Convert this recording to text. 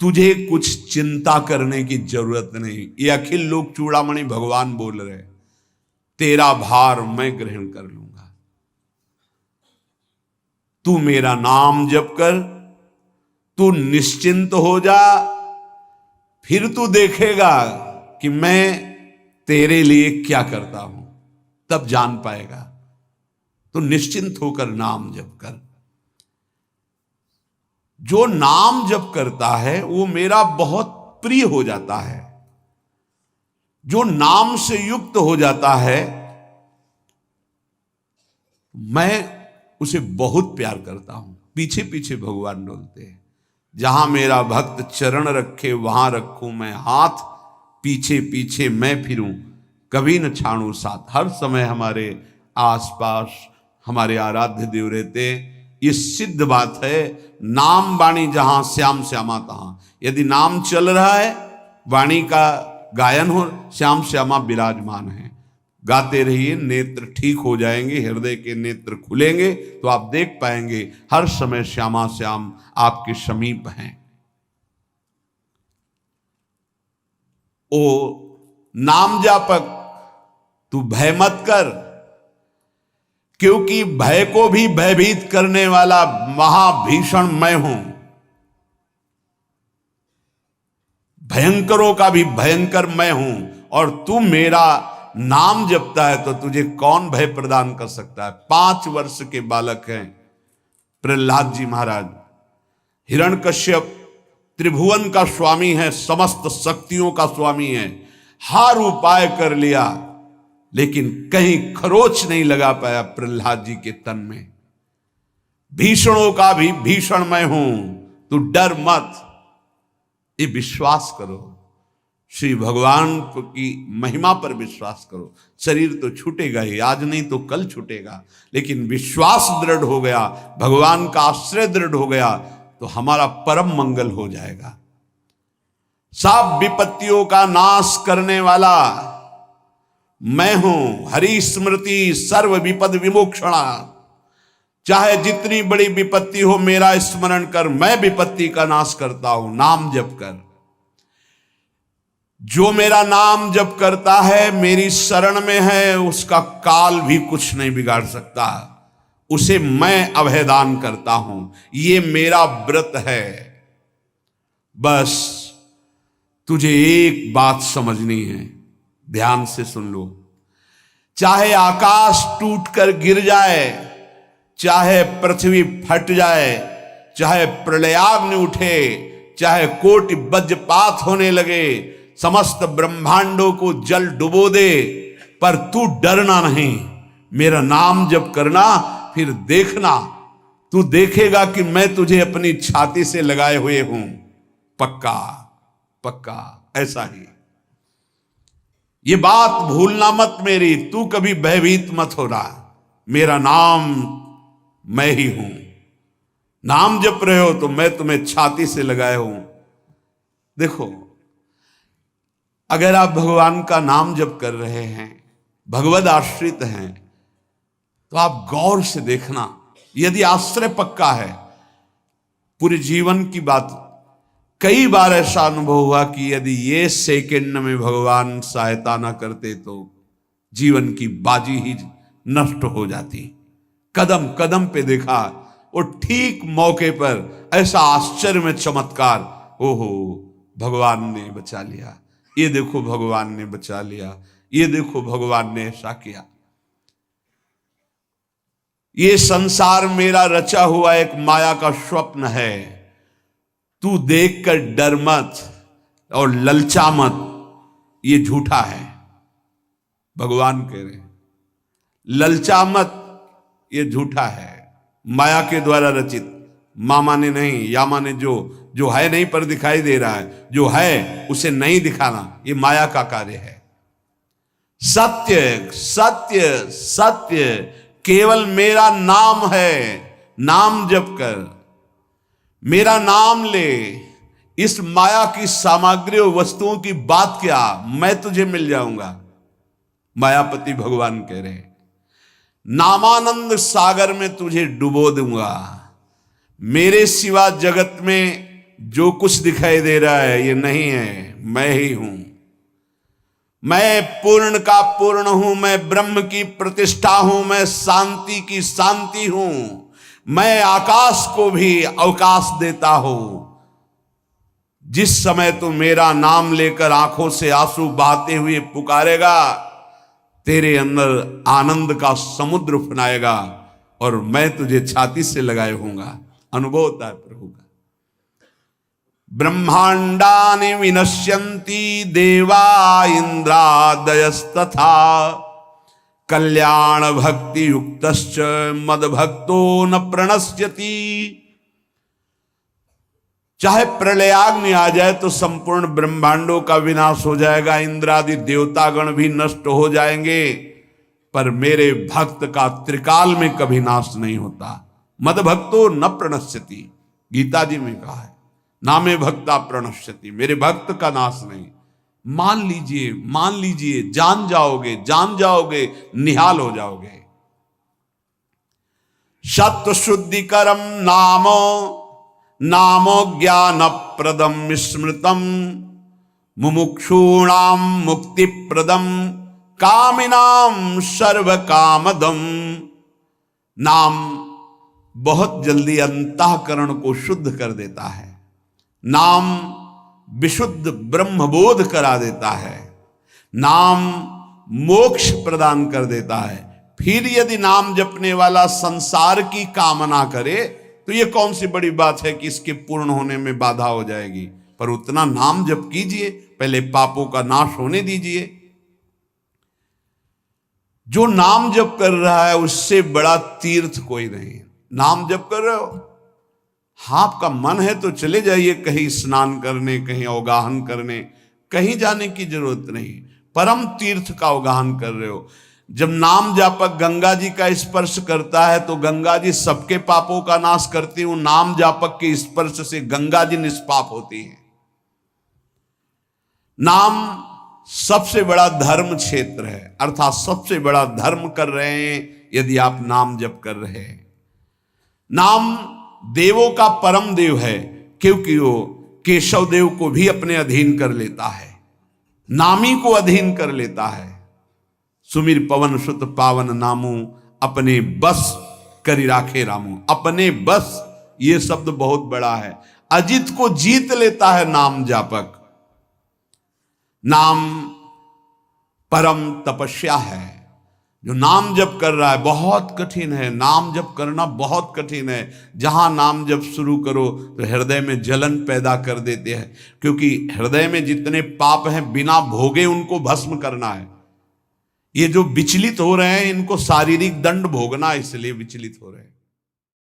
तुझे कुछ चिंता करने की जरूरत नहीं। ये अखिल लोक चूड़ामणि भगवान बोल रहे, तेरा भार मैं ग्रहण कर लूंगा। तू मेरा नाम जप कर, तू निश्चिंत हो जा, फिर तू देखेगा कि मैं तेरे लिए क्या करता हूं, तब जान पाएगा। तो निश्चिंत होकर नाम जप कर। जो नाम जप करता है वो मेरा बहुत प्रिय हो जाता है। जो नाम से युक्त हो जाता है मैं उसे बहुत प्यार करता हूं। पीछे पीछे भगवान डोलते हैं। जहां मेरा भक्त चरण रखे वहां रखूं मैं हाथ, पीछे पीछे मैं फिरूं कभी न छाड़ू साथ। हर समय हमारे आसपास हमारे आराध्य देव रहते। ये सिद्ध बात है। नाम वाणी जहां श्याम श्यामा तहां। यदि नाम चल रहा है, वाणी का गायन हो, श्याम श्यामा विराजमान है। गाते रहिए, नेत्र ठीक हो जाएंगे, हृदय के नेत्र खुलेंगे तो आप देख पाएंगे हर समय श्यामा श्याम आपके समीप हैं। ओ नाम जापक, तू भय मत कर, क्योंकि भय को भी भयभीत करने वाला महाभीषण मैं हूं। भयंकरों का भी भयंकर मैं हूं। और तू मेरा नाम जपता है तो तुझे कौन भय प्रदान कर सकता है। 5 वर्ष के बालक हैं प्रहलाद जी महाराज। हिरण्यकश्यप त्रिभुवन का स्वामी है, समस्त शक्तियों का स्वामी है। हर उपाय कर लिया लेकिन कहीं खरोच नहीं लगा पाया प्रहलाद जी के तन में। भीषणों का भी भीषण मैं हूं, तू डर मत। ये विश्वास करो, श्री भगवान की महिमा पर विश्वास करो। शरीर तो छूटेगा ही, आज नहीं तो कल छूटेगा, लेकिन विश्वास दृढ़ हो गया, भगवान का आश्रय दृढ़ हो गया तो हमारा परम मंगल हो जाएगा। सब विपत्तियों का नाश करने वाला मैं हूं। हरि स्मृति सर्व विपद विमोक्षणा। चाहे जितनी बड़ी विपत्ति हो मेरा स्मरण कर, मैं विपत्ति का नाश करता हूं। नाम जप कर। जो मेरा नाम जप करता है, मेरी शरण में है, उसका काल भी कुछ नहीं बिगाड़ सकता। उसे मैं अभयदान करता हूं। ये मेरा व्रत है। बस तुझे एक बात समझनी है, ध्यान से सुन लो। चाहे आकाश टूटकर गिर जाए, चाहे पृथ्वी फट जाए, चाहे प्रलयाग्नि उठे, चाहे कोटि वज्रपात होने लगे, समस्त ब्रह्मांडों को जल डुबो दे, पर तू डरना नहीं। मेरा नाम जप करना, फिर देखना, तू देखेगा कि मैं तुझे अपनी छाती से लगाए हुए हूं। पक्का पक्का ऐसा ही। ये बात भूलना मत मेरी। तू कभी भयभीत मत हो रहा। मेरा नाम मैं ही हूं। नाम जप रहे हो तो मैं तुम्हें छाती से लगाए हूं। देखो, अगर आप भगवान का नाम जप कर रहे हैं, भगवद आश्रित हैं, तो आप गौर से देखना। यदि आश्रय पक्का है, पूरे जीवन की बात, कई बार ऐसा अनुभव हुआ कि यदि ये सेकंड में भगवान सहायता ना करते तो जीवन की बाजी ही नष्ट हो जाती। कदम कदम पे देखा, और ठीक मौके पर ऐसा आश्चर्य में चमत्कार, ओहो भगवान ने बचा लिया, ये देखो भगवान ने बचा लिया, ये देखो भगवान ने ऐसा किया। ये संसार मेरा रचा हुआ एक माया का स्वप्न है। तू देखकर डर मत और ललचा मत, ये झूठा है। भगवान कह रहे हैं ललचा मत, ये झूठा है, माया के द्वारा रचित। मामा ने नहीं, यामा ने जो है नहीं पर दिखाई दे रहा है, जो है उसे नहीं दिखाना, ये माया का कार्य है। सत्य सत्य सत्य केवल मेरा नाम है। नाम जप कर, मेरा नाम ले। इस माया की सामग्री और वस्तुओं की बात क्या, मैं तुझे मिल जाऊंगा। मायापति भगवान कह रहे हैं नामानंद सागर में तुझे डुबो दूंगा। मेरे सिवा जगत में जो कुछ दिखाई दे रहा है ये नहीं है, मैं ही हूं। मैं पूर्ण का पूर्ण हूं, मैं ब्रह्म की प्रतिष्ठा हूं, मैं शांति की शांति हूं, मैं आकाश को भी अवकाश देता हूं। जिस समय तू मेरा नाम लेकर आंखों से आंसू बहाते हुए पुकारेगा, तेरे अंदर आनंद का समुद्र उफनाएगा और मैं तुझे छाती से लगाए होऊंगा। अनुभव होता है प्रभु का। ब्रह्मांडानि विनश्यन्ति देवा इंद्रादयस्तथा कल्याण भक्ति युक्तश्च मद भक्तो न प्रणश्यति। चाहे प्रलयाग्नि आ जाए तो संपूर्ण ब्रह्मांडों का विनाश हो जाएगा, इंद्रादि देवतागण भी नष्ट हो जाएंगे, पर मेरे भक्त का त्रिकाल में कभी नाश नहीं होता। मद भक्तो न प्रणश्यति, गीता जी में कहा है, नामे भक्ता प्रणश्यति, मेरे भक्त का नाश नहीं। मान लीजिए, मान लीजिए, जान जाओगे, निहाल हो जाओगे। सत्व शुद्धिकरम नामो ज्ञान प्रदम स्मृतम मुमुक्षूणाम मुक्ति प्रदम कामिनाम सर्व कामदम। नाम बहुत जल्दी अंतःकरण को शुद्ध कर देता है। नाम विशुद्ध ब्रह्मबोध करा देता है। नाम मोक्ष प्रदान कर देता है। फिर यदि नाम जपने वाला संसार की कामना करे तो ये कौन सी बड़ी बात है कि इसके पूर्ण होने में बाधा हो जाएगी। पर उतना नाम जप कीजिए, पहले पापों का नाश होने दीजिए। जो नाम जप कर रहा है उससे बड़ा तीर्थ कोई नहीं। नाम जप कर रहे हो, आपका मन है तो चले जाइए कहीं स्नान करने, कहीं अवगाहन करने, कहीं जाने की जरूरत नहीं। परम तीर्थ का अवगाहन कर रहे हो। जब नाम जापक गंगा जी का स्पर्श करता है तो गंगा जी सबके पापों का नाश करती हूं। नाम जापक के स्पर्श से गंगा जी निष्पाप होती है। नाम सबसे बड़ा धर्म क्षेत्र है, अर्थात सबसे बड़ा धर्म कर रहे हैं यदि आप नाम जप कर रहे हैं। नाम देवों का परम देव है, क्योंकि वो केशव देव को भी अपने अधीन कर लेता है, नामी को अधीन कर लेता है। सुमिर पवन सुत पावन नामू अपने बस करी राखे रामू। अपने बस, ये शब्द बहुत बड़ा है। अजित को जीत लेता है नाम जापक। नाम परम तपस्या है। जो नाम जप कर रहा है बहुत कठिन है, नाम जप करना बहुत कठिन है। जहां नाम जप शुरू करो तो हृदय में जलन पैदा कर देते हैं, क्योंकि हृदय में जितने पाप हैं बिना भोगे उनको भस्म करना है। ये जो विचलित हो रहे हैं इनको शारीरिक दंड भोगना, इसलिए विचलित हो रहे हैं।